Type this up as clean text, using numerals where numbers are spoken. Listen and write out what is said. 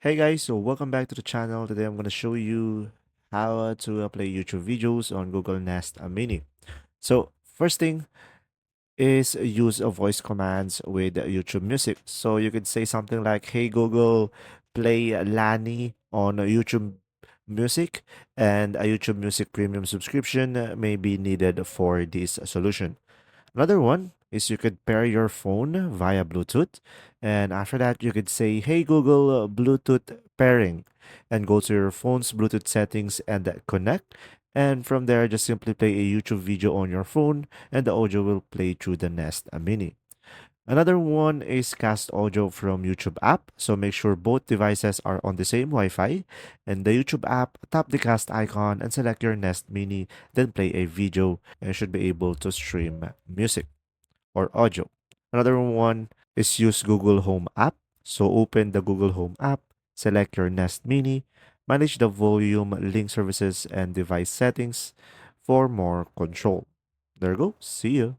Hey guys, so welcome back to the channel. Today I'm going to show you how to play YouTube videos on Google Nest Mini. So first thing is use a voice commands with YouTube Music. So you could say something like, "Hey Google, play Lani on YouTube Music," and a YouTube Music Premium subscription may be needed for this solution. Another one is you could pair your phone via Bluetooth. And after that, you could say, "Hey Google, Bluetooth pairing," and go to your phone's Bluetooth settings and connect. And from there, just simply play a YouTube video on your phone, and the audio will play through the Nest Mini. Another one is cast audio from YouTube app. So make sure both devices are on the same Wi-Fi. And the YouTube app, tap the cast icon and select your Nest Mini, then play a video and should be able to stream music or audio. Another one is use Google Home app. So open the Google Home app, select your Nest Mini, manage the volume, link services, and device settings for more control. There you go. See you.